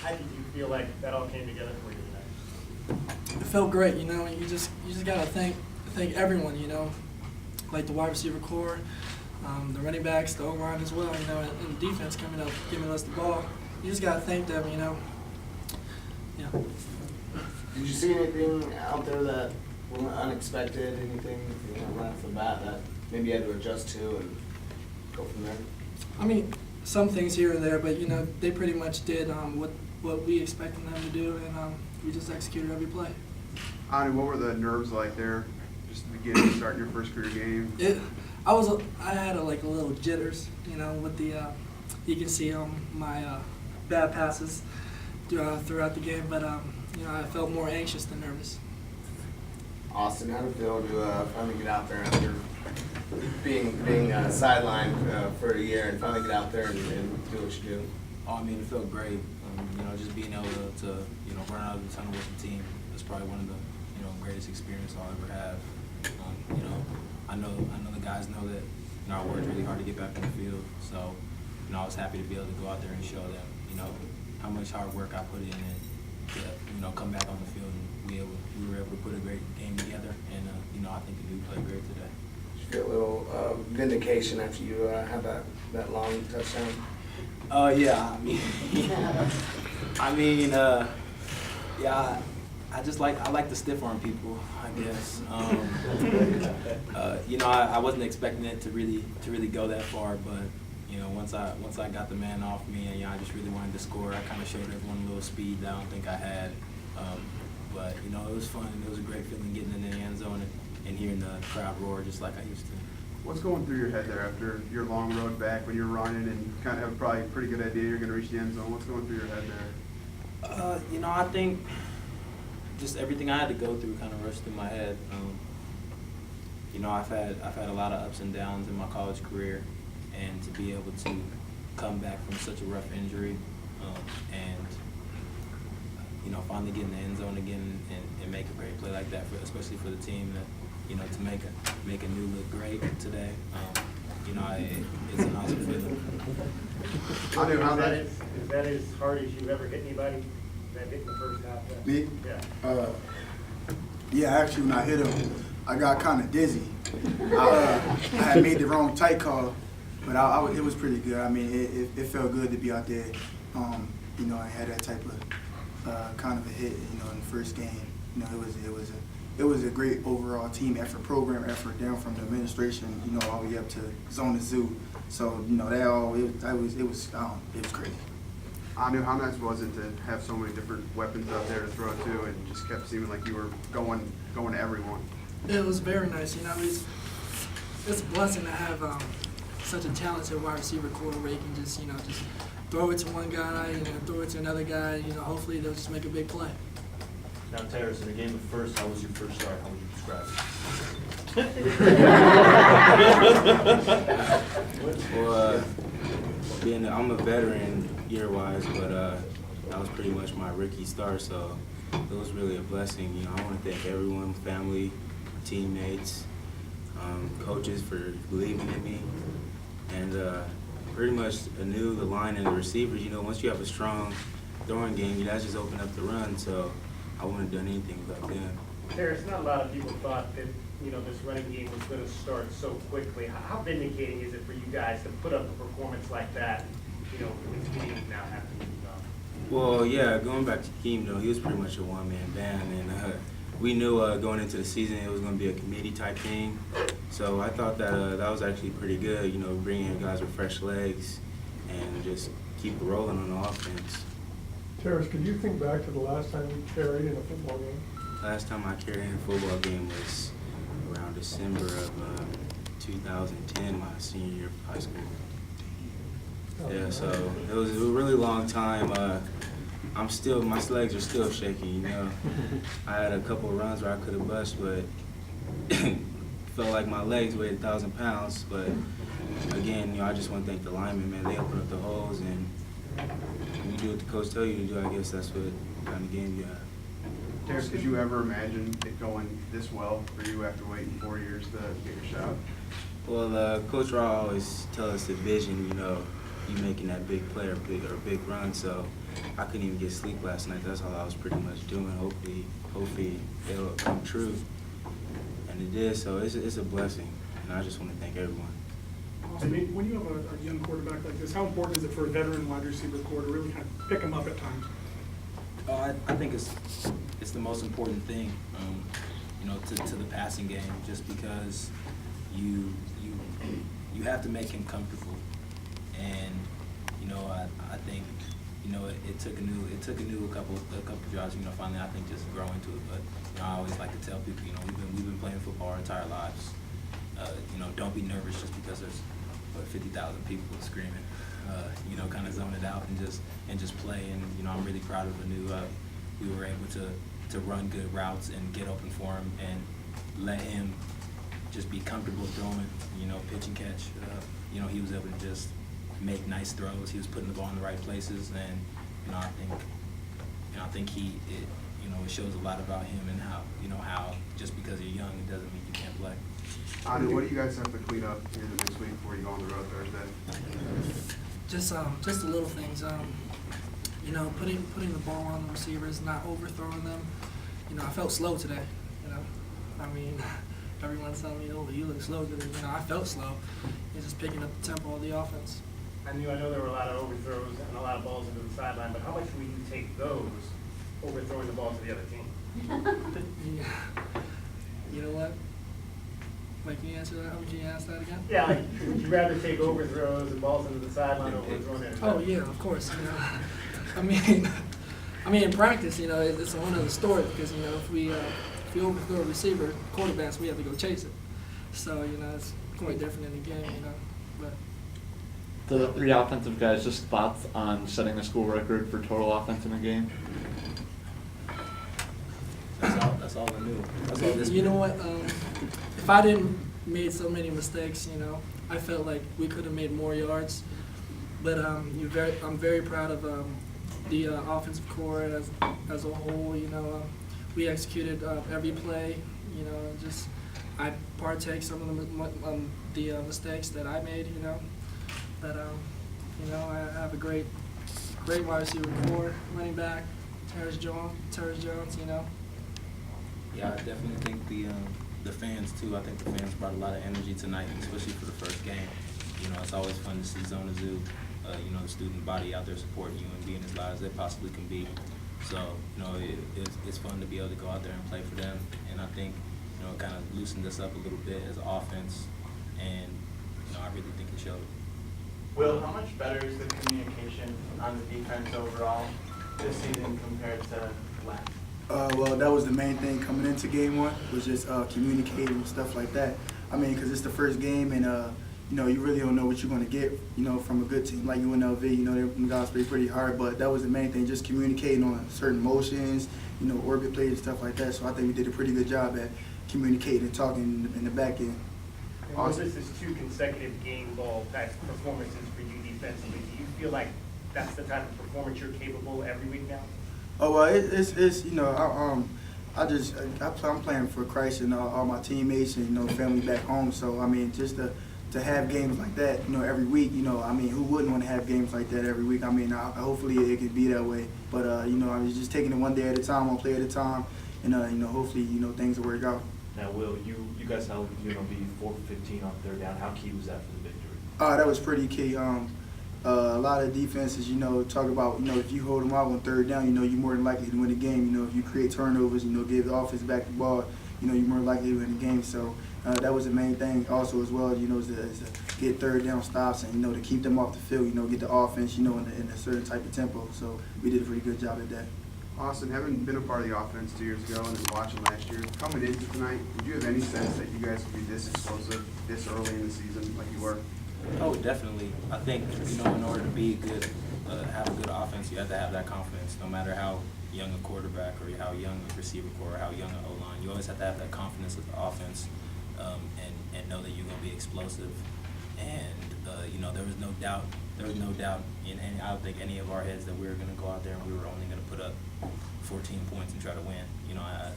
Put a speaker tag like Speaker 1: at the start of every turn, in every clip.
Speaker 1: How did you feel like that all came together for you tonight?
Speaker 2: It felt great, you know. You just gotta thank everyone, you know, like the wide receiver core, the running backs, the O-line as well, you know, and the defense coming up, giving us the ball. You just gotta thank them, you know. Yeah.
Speaker 3: Did you see anything out there that was unexpected? Anything right off the bat that maybe you had to adjust to and go from there?
Speaker 2: I mean, some things here and there, but you know, they pretty much did what we expected them to do, and we just executed every play.
Speaker 4: Ani, what were the nerves like there, just at the beginning, starting your first career game?
Speaker 2: I had a little jitters, you know, with the you can see my bad passes throughout the game, but you know, I felt more anxious than nervous.
Speaker 3: Austin, how did it feel to finally get out there after being sidelined for a year and finally get out there and do what you do?
Speaker 5: Oh, I mean, it felt great. You know, just being able to you know, run out of the tunnel with the team is probably one of the, you know, greatest experience I'll ever have. You know, I know the guys know that, you know, I worked really hard to get back on the field. So, you know, I was happy to be able to go out there and show them, you know, how much hard work I put in and to, you know, come back on the field and we were able to put a great game together. And you know, I think we played great today.
Speaker 3: Did you feel a little vindication after you had that long touchdown?
Speaker 5: Yeah, yeah, I like to stiff arm people, I guess. You know, I wasn't expecting it to really go that far, but you know, once I got the man off me, and you know, I just really wanted to score. I kind of showed everyone a little speed that I don't think I had, but you know, it was fun. It was a great feeling getting in the end zone and hearing the crowd roar just like I used to.
Speaker 4: What's going through your head there after your long road back when you're running and kind of have probably a pretty good idea you're going to reach the end zone? What's going through your head there?
Speaker 5: You know, I think just everything I had to go through kind of rushed through my head. You know, I've had a lot of ups and downs in my college career, and to be able to come back from such a rough injury and you know, finally get in the end zone again and make a great play like that, especially for the team, that you know, to make a new look great today. You know, it's an awesome feeling.
Speaker 1: Is that as hard as you've ever hit anybody? That hit in the first half?
Speaker 6: Me?
Speaker 1: Yeah.
Speaker 6: Yeah, actually, when I hit him, I got kind of dizzy. I had made the wrong tight call, but it was pretty good. I mean, it felt good to be out there. You know, I had that type of kind of a hit, you know, in the first game. You know, it was a great overall team effort, program effort, down from the administration, you know, all the way up to Zone to Zoo. So, you know, it was crazy.
Speaker 4: Anu, how nice was it to have so many different weapons out there to throw to, and just kept seeming like you were going to everyone?
Speaker 2: It was very nice, you know. It's a blessing to have such a talented wide receiver core where you can just throw it to one guy and then throw it to another guy. You know, hopefully they'll just make a big play.
Speaker 7: Now, Terrace, in the game of first, how was your first start? How would you describe it?
Speaker 5: Well, I'm a veteran year-wise, but that was pretty much my rookie start, so it was really a blessing. You know, I want to thank everyone, family, teammates, coaches for believing in me, and pretty much anew the line and the receivers. You know, once you have a strong throwing game, you guys just open up the run, so I wouldn't have done anything without them.
Speaker 1: Terrace, not a lot of people thought that, you know, this running game was going to start so quickly. How vindicating is it for you guys to put up a performance like that, you know, with Keem now having to move on?
Speaker 5: Well, yeah, going back to Keem, though, he was pretty much a one-man band, and we knew going into the season it was going to be a committee-type thing. So I thought that that was actually pretty good, you know, bringing in guys with fresh legs and just keep rolling on the offense.
Speaker 8: Terrace, could you think back to the last time you carried in a football game?
Speaker 5: Last time I carried in a football game was around December of 2010, my senior year of high school. Yeah, so it was a really long time. My legs are still shaky, you know. I had a couple of runs where I could have bust, but felt like my legs weighed 1,000 pounds. But again, you know, I just want to thank the linemen, man. They open up the holes, and you do what the coach tells you to do. I guess that's what kind of game you have.
Speaker 4: Terrace, did you ever imagine it going this well for you after waiting 4 years to get your shot?
Speaker 5: Well, Coach Raw always tells us the vision, you know, you making that big play or big run. So I couldn't even get sleep last night. That's all I was pretty much doing. Hopefully it'll come true. And it did, so it's a blessing. And I just want to thank everyone.
Speaker 9: Austin, when you have a young quarterback like this, how important is it for a veteran wide receiver core to really kind of pick him up at times?
Speaker 5: I think it's the most important thing, to the passing game, just because you have to make him comfortable, and I think it took a new couple drives, finally I think just grow into it. But I always like to tell people, we've been playing football our entire lives. Don't be nervous just because there's 50,000 people screaming. Kind of zone it out and just play. And I'm really proud of Anu. We were able to run good routes and get open for him and let him just be comfortable throwing. Pitch and catch. He was able to just make nice throws. He was putting the ball in the right places, and I think it shows a lot about him and how just because you're young it doesn't mean you can't play.
Speaker 4: Anu, what do you guys have to clean up here the next week before you go on the road Thursday?
Speaker 2: Just the little things. Putting the ball on the receivers, not overthrowing them. I felt slow today. Everyone's telling me, "Oh, you look slow today." I felt slow. It's just picking up the tempo of the offense.
Speaker 1: I know there were a lot of overthrows and a lot of balls into the sideline, but how much will you take those overthrowing the ball to the other team?
Speaker 2: Yeah. You know what? Wait, can you answer that? Can you ask that again?
Speaker 1: Yeah, would you rather take overthrows and balls into the sideline over throwing it?
Speaker 2: Oh yeah, of course. In practice, it's a whole other story because if we overthrow a receiver, quarterbacks, we have to go chase it. So it's quite different in the game, But
Speaker 10: the three offensive guys, just thoughts on setting a school record for total offense in a game.
Speaker 5: That's all I knew. That's all this.
Speaker 2: You know what? If I didn't made so many mistakes, I felt like we could have made more yards. But I'm very proud of the offensive core as a whole. We executed every play. I partake some of the mistakes that I made. But I have a great wide receiver core, running back, Terrence Jones.
Speaker 5: Yeah, I definitely think the fans too. I think the fans brought a lot of energy tonight, especially for the first game. It's always fun to see Zona Zoo, the student body out there supporting you and being as loud as they possibly can be. So, it's fun to be able to go out there and play for them. And I think, it kind of loosened us up a little bit as an offense. And, I really think it showed.
Speaker 11: Will, how much better is the communication on the defense overall this season compared to last?
Speaker 6: Well, that was the main thing coming into game one, was just communicating and stuff like that. Because it's the first game, and you really don't know what you're going to get, from a good team like UNLV. Them guys play pretty hard, but that was the main thing, just communicating on certain motions, orbit plays and stuff like that. So I think we did a pretty good job at communicating and talking in the back end.
Speaker 1: And this is 2 consecutive game ball type performances for you defensively. Do you feel like that's the type of performance you're capable every week now?
Speaker 6: Oh well, I'm playing for Christ and all my teammates and family back home. So just to have games like that, every week, who wouldn't want to have games like that every week? Hopefully it could be that way. But I was just taking it one day at a time, one play at a time, and hopefully things will work out.
Speaker 7: Now, Will, you guys held UNLV 4-15 on third down. How key was that for the victory?
Speaker 6: That was pretty key. A lot of defenses, talk about, if you hold them out on third down, you're more than likely to win the game. If you create turnovers, give the offense back the ball, you're more likely to win the game. So that was the main thing also as well, is to get third down stops and, to keep them off the field, get the offense, in a certain type of tempo. So we did a pretty good job at that.
Speaker 4: Austin, having been a part of the offense 2 years ago and then watching last year, coming into tonight, did you have any sense that you guys would be this explosive this early in the season like you were?
Speaker 5: Oh, definitely. I think, in order to be good, have a good offense, you have to have that confidence, no matter how young a quarterback or how young a receiver core or how young an O-line. You always have to have that confidence with the offense and know that you're going to be explosive. And, there was no doubt in I don't think any of our heads that we were going to go out there and we were only going to put up 14 points and try to win. And I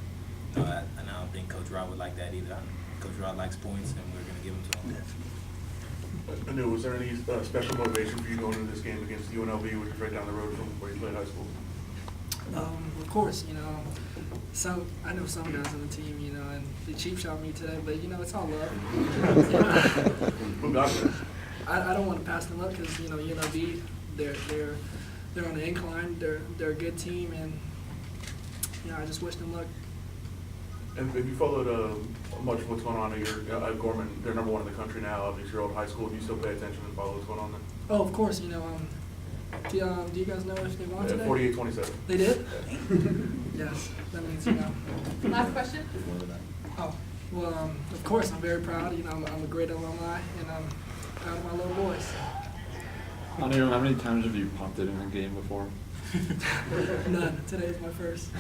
Speaker 5: don't think Coach Rod would like that either. Coach Rod likes points, and we're going to give them to him.
Speaker 12: Anu, was there any special motivation for you going into this game against UNLV, which is right down the road from where you played high school?
Speaker 2: Of course, you know, I know some guys on the team, you know, and they cheap shot me today, but you know, it's all love.
Speaker 12: Who got there?
Speaker 2: I don't want to pass them up because you know UNLV, they're on the incline. They're a good team, and you know I just wish them luck.
Speaker 12: And have you followed much of what's going on at Gorman? They're number one in the country now. Obviously, your old high school. Do you still pay attention and follow what's going on there?
Speaker 2: Oh, of course, you know. Do you guys know if they won today?
Speaker 12: 48-27.
Speaker 2: They did? Yes, that means you know.
Speaker 13: Last question?
Speaker 2: Oh, well, of course, I'm very proud. You know, I'm a great alumni, and I'm proud of my little boys.
Speaker 10: Anu, how many times have you punted in a game before?
Speaker 2: None. Today is my first.